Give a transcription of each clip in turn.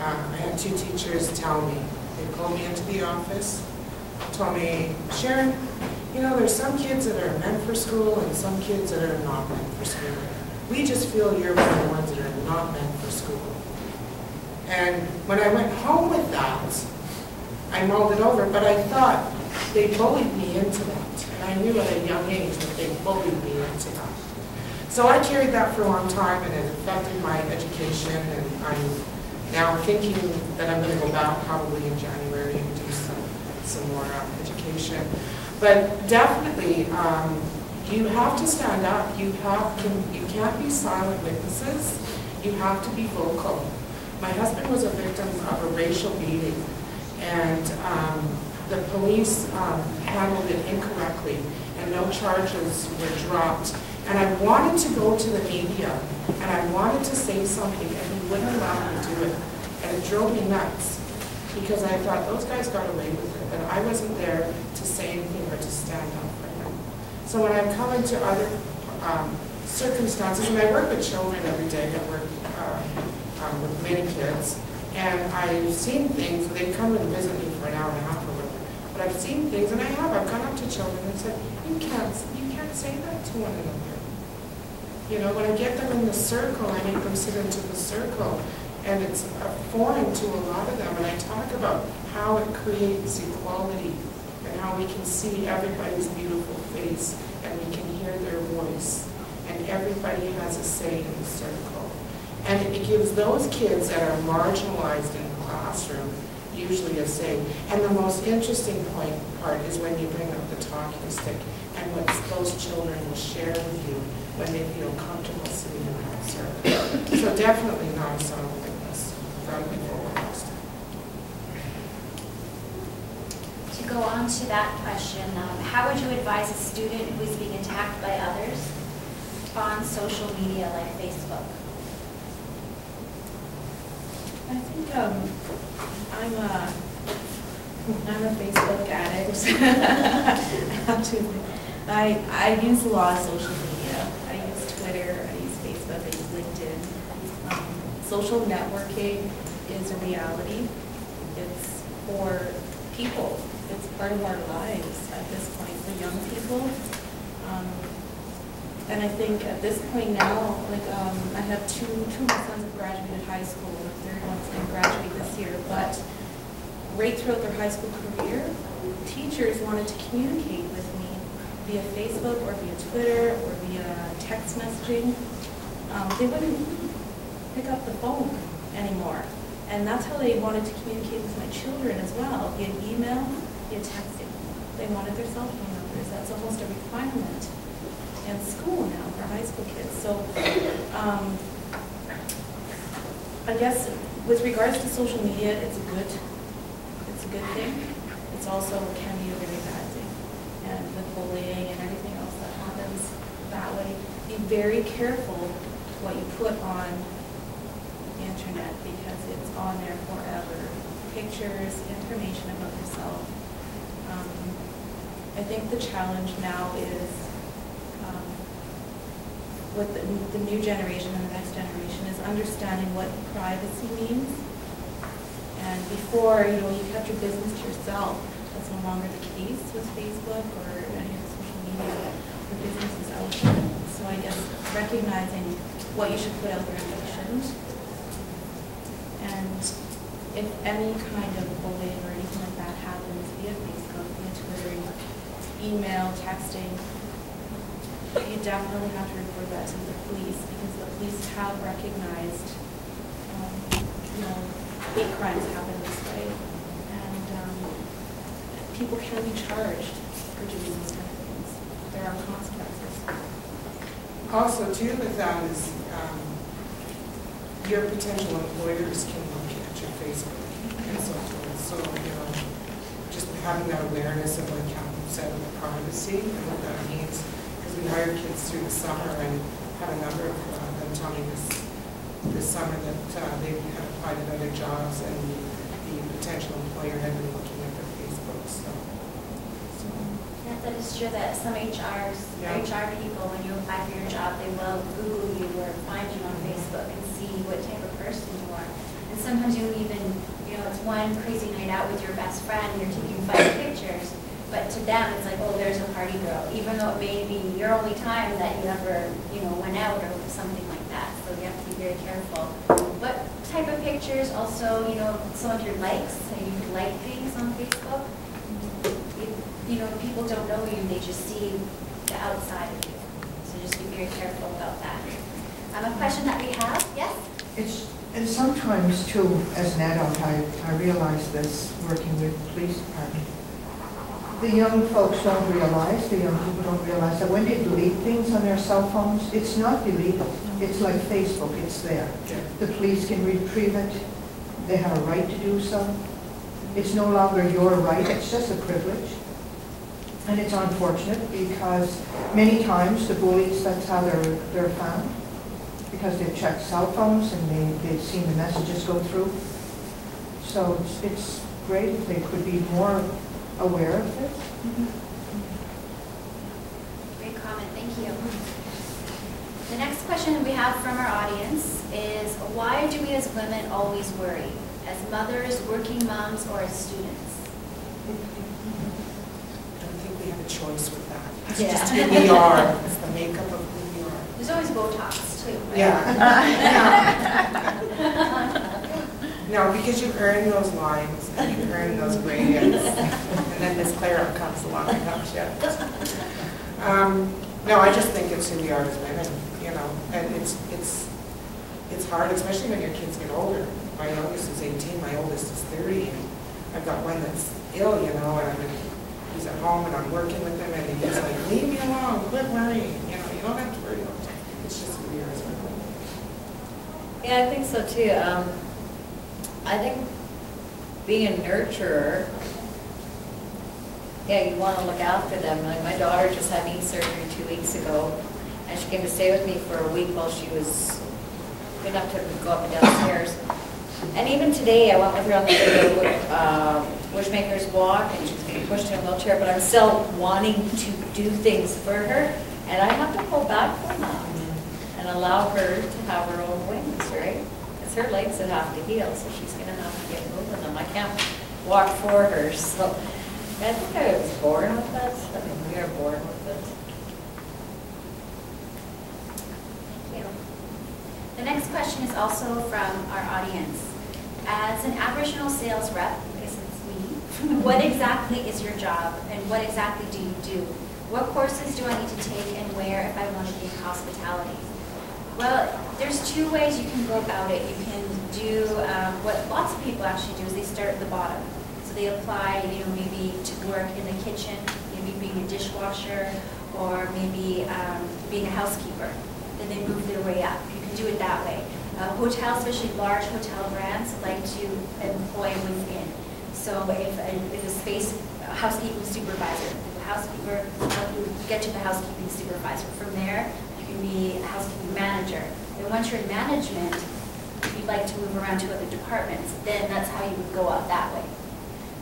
I had two teachers tell me, they pulled me into the office, told me, Sharon, you know, there's some kids that are meant for school and some kids that are not meant for school. We just feel you're one of the ones that are not meant for school. And when I went home with that, I mulled it over, but I thought they bullied me into that. And I knew at a young age that they bullied me into that. So I carried that for a long time, and it affected my education, and I'm now thinking that I'm going to go back probably in January and do some more education. But definitely, you have to stand up. You can't be silent witnesses. You have to be vocal. My husband was a victim of a racial beating, and the police handled it incorrectly, and no charges were dropped. And I wanted to go to the media, and I wanted to say something, and he wouldn't allow me to do it. And it drove me nuts, because I thought, those guys got away with it, but I wasn't there to say anything or to stand up for them. So when I've come into other circumstances, and I work with children every day, I work with many kids, and I've seen things, they come and visit me for an hour and a half or whatever, but I've seen things, and I've gone up to children and said, you can't say that to one another. You know, when I get them in the circle, I make them sit into the circle, and it's foreign to a lot of them, and I talk about how it creates equality, and how we can see everybody's beautiful face, and we can hear their voice, and everybody has a say in the circle. And it gives those kids that are marginalized in the classroom usually a say. And the most interesting part is when you bring up the talking stick, and what those children will share with you when they feel comfortable sitting in that circle. So definitely not a silent witness. Got to be foremost. To go on to that question, how would you advise a student who is being attacked by others on social media like Facebook? I think I'm a Facebook addict. I use a lot of social media. I use Twitter, I use Facebook, I use LinkedIn. Social networking is a reality. It's for people. It's part of our lives at this point for young people. And I think at this point now, like I have two of my sons have graduated high school, and the third one's going to graduate this year. But right throughout their high school career, teachers wanted to communicate with me via Facebook or via Twitter or via text messaging. They wouldn't pick up the phone anymore. And that's how they wanted to communicate with my children as well, via email, via texting. They wanted their cell phone numbers. That's almost a requirement in school now for high school kids. So I guess with regards to social media, it's a good thing. It's also can be a very bad thing. And with bullying and everything else that happens that way, be very careful what you put on the internet, because it's on there forever. Pictures, information about yourself. I think the challenge now is with the new generation and the next generation is understanding what privacy means. And before, you kept your business to yourself. That's no longer the case with Facebook or any of the social media. The business is out there. So I guess recognizing what you should put out there and what you shouldn't. And if any kind of bullying or anything like that happens via Facebook, via Twitter, email, texting, you definitely have to report that to the police, because the police have recognized, hate crimes happen this way, and people can be charged for doing those kind of things. There are consequences. Also, too, with that is your potential employers can look at your Facebook and so forth. So, just having that awareness of what Captain said with privacy and what that means. We hired kids through the summer and had a number of them tell me this summer that they had applied at other jobs, and the potential employer had been looking at their Facebook. Yeah, that is true that some HR people, when you apply for your job, they will Google you or find you on Facebook and see what type of person you are. And some sometimes you don't even, you know, it's one crazy night out with your best friend, you're taking 5 pictures, but to them it's like, oh, there's a party girl, even though it may be your only time that you ever, you know, went out or something like that. So you have to be very careful. What type of pictures? Also, you know, some of your likes, so you could like things on Facebook. You know, people don't know you, they just see the outside of you. So just be very careful about that. A question that we have, yes? And sometimes too, as an adult, I realize this working with the police department. The young folks don't realize, the young people don't realize that when they delete things on their cell phones, it's not deleted. It's like Facebook, it's there. The police can retrieve it. They have a right to do so. It's no longer your right, it's just a privilege. And it's unfortunate because many times the bullies, that's how they're found. Because they've checked cell phones and they've seen the messages go through. So it's great if they could be more aware of this. Great comment, thank you. The next question we have from our audience is, why do we as women always worry? As mothers, working moms, or as students? I don't think we have a choice with that. It's Yeah. just who we are. It's the makeup of who we are. There's always Botox too, right? Yeah. No, because you earn those lines and you earn those gradients, and then Miss Clara comes along and helps you. No, I just think it's who we are as women, you know, and it's hard, especially when your kids get older. My youngest is 18, my oldest is 30, and I've got one that's ill, you know, and he's at home and I'm working with him, and he's like, leave me alone, quit worrying, you know, you don't have to worry about it. It's just who we are as women. Yeah, I think so too. I think being a nurturer, yeah, you want to look after them. Like my daughter just had knee surgery 2 weeks ago, and she came to stay with me for a week while she was good enough to go up and down the stairs. And even today, I went with her on the Wishmaker's walk, and she's being pushed in a wheelchair, but I'm still wanting to do things for her, and I have to pull back from that and allow her to have her own wings, right? It's her legs that have to heal, so she's going to have to get moving them. I can't walk for her, so I think I was born with it. I mean, we are born with it. Thank you. The next question is also from our audience. As an Aboriginal sales rep, because it's me, what exactly is your job and what exactly do you do? What courses do I need to take and where if I want to be in hospitality? Well, there's 2 ways you can go about it. You can do what lots of people actually do is they start at the bottom. So they apply, you know, maybe to work in the kitchen, maybe being a dishwasher, or maybe being a housekeeper. Then they move their way up. You can do it that way. Hotels, especially large hotel brands, like to employ within. So if a housekeeping supervisor, the housekeeper, you get to the housekeeping supervisor. From there, you can be a housekeeping manager. And once you're in management, if you'd like to move around to other departments, then that's how you would go up that way.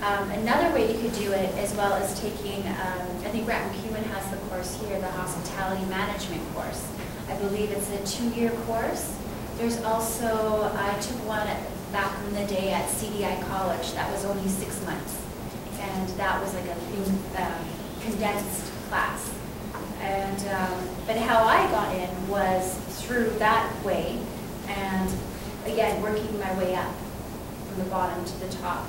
Another way you could do it, as well as taking, I think Brett McEwen has the course here, the hospitality management course. I believe it's a 2-year course. There's also, I took one back in the day at CDI College. That was only 6 months. And that was like a condensed class. And, but how I got in was through that way, and again, working my way up from the bottom to the top.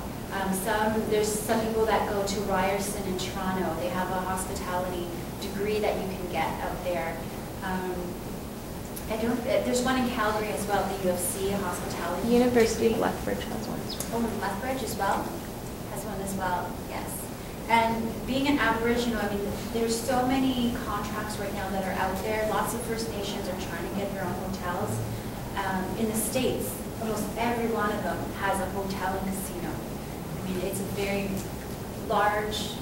There's some people that go to Ryerson in Toronto. They have a hospitality degree that you can get out there. There's one in Calgary as well, the UFC, a hospitality. University of Lethbridge has one as well. Oh, Lethbridge as well? Has one as well, yes. And being an Aboriginal, I mean, there's so many contracts right now that are out there. Lots of First Nations are trying to get their own hotels. In the States, almost every one of them has a hotel and casino. I mean, it's a very large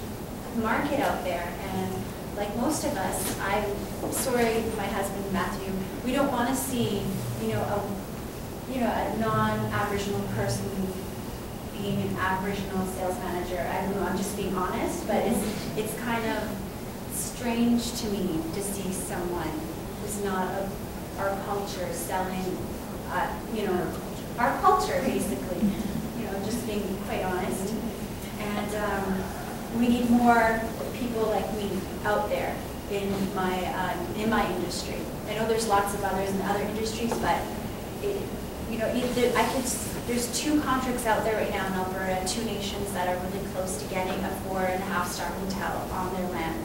market out there, and like most of us, I'm sorry, my husband Matthew, we don't want to see, a non-Aboriginal person being an Aboriginal sales manager. I don't know, I'm just being honest, but it's kind of strange to me to see someone who's not of our culture selling, our culture basically. we need more people like me out there in my industry. I know there's lots of others in other industries, but there's 2 contracts out there right now in Alberta, 2 nations that are really close to getting a 4.5-star hotel on their land.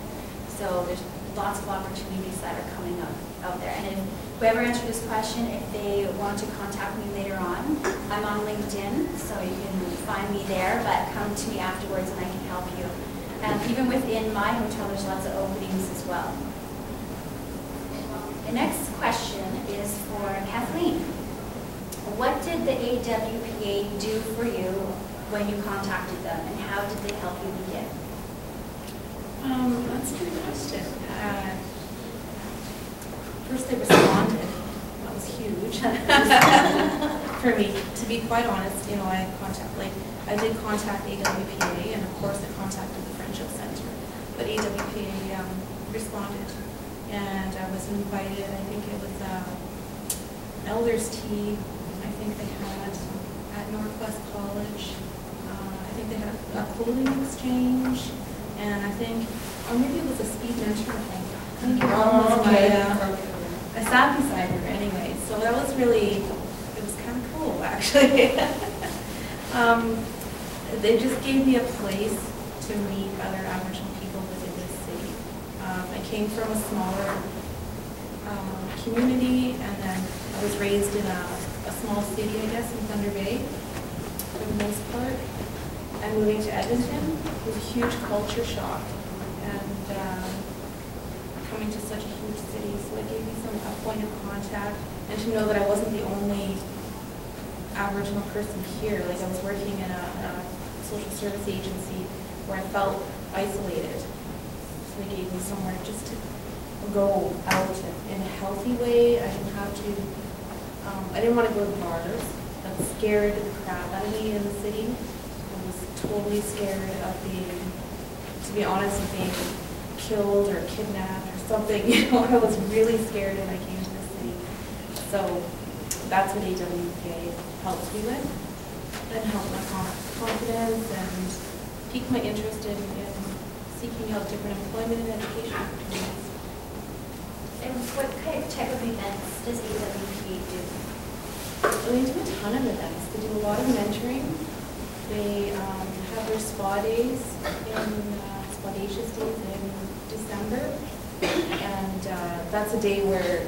So there's lots of opportunities that are coming up out there. And if whoever answered this question, if they want to contact me later on, I'm on LinkedIn, so you can find me there, but come to me afterwards and I can help you. And even within my hotel, there's lots of openings as well. The next question is for Kathleen. What did the AWPA do for you when you contacted them, and how did they help you begin? That's a good question. First, they responded. That was huge for me. To be quite honest, I did contact AWPA, and of course, I contacted the Friendship Center. But AWPA responded, and I was invited. I think it was Elders Tea. I think they had at Northwest College. I think they had a clothing exchange, and I think, or maybe it was a speed mentor thing. I think your mom was I sat beside her anyway, so that was really, it was kind of cool actually. They just gave me a place to meet other Aboriginal people within this city. I came from a smaller community, and then I was raised in a small city, I guess, in Thunder Bay, for the most part. And moving to Edmonton was a huge culture shock, and coming to such a huge city, so it gave me a point of contact, and to know that I wasn't the only Aboriginal person here. Like, I was working in a social service agency where I felt isolated, so they gave me somewhere just to go out in a healthy way. I didn't have to. I didn't want to go to bars. That scared the crap out of me in the city. I was totally scared of to be honest, of being killed or kidnapped or something. I was really scared when I came to the city. So that's what AWPA helped me with, and helped my confidence and piqued my interest in seeking out different employment and education opportunities. And what type of events does AWPA do? Well, they do a ton of events. They do a lot of mentoring. They have their spa days, Spadacious days in December. And that's a day where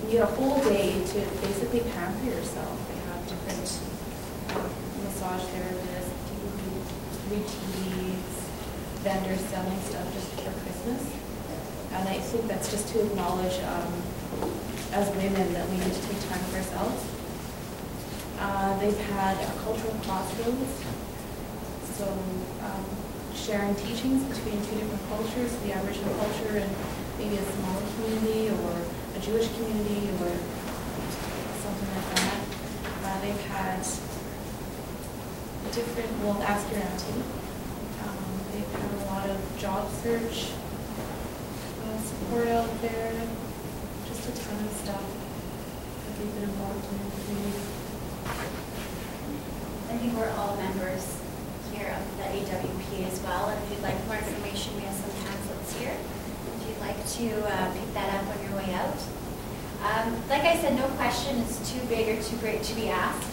you get a whole day to basically pamper yourself. They have different massage therapists, people who read TVs, vendors selling stuff just for Christmas. And I think that's just to acknowledge, as women, that we need to take time for ourselves. They've had cultural crossroads, so sharing teachings between 2 different cultures, the Aboriginal culture and maybe a smaller community or a Jewish community or something like that. They've had different, well, ask your auntie. They've had a lot of job search support out there, just a ton of stuff that they've been involved in the community. I think we're all members here of the AWPA as well, and if you'd like more information, we have some pamphlets here if you'd like to pick that up on your way out. Like I said, no question is too big or too great to be asked.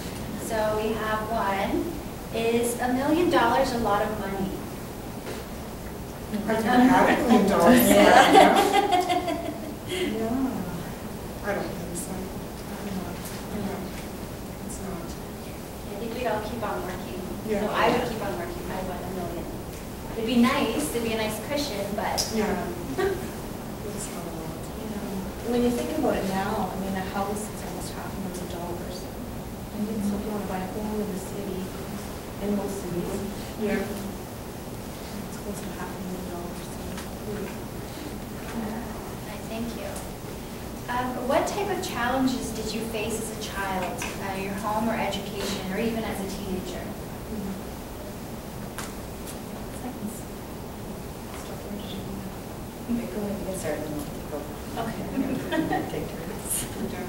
So we have one. Is $1 million a lot of money? I can have $1 million. Yeah. I don't think so. It's not. I think we'd all keep on working. Yeah. So I would keep on working if I won $1 million. It'd be nice, it'd be a nice cushion, but Yeah. It's not a lot. When you think about it now, I mean, a house is almost $500,000. I mean, so if you want to buy a home in the city, in most cities, Yeah. it's close to $500,000. I thank you. What type of challenges did you face as a child, your home or education, or even as a teenager? Go ahead and get started. Okay. Take turns. Yeah.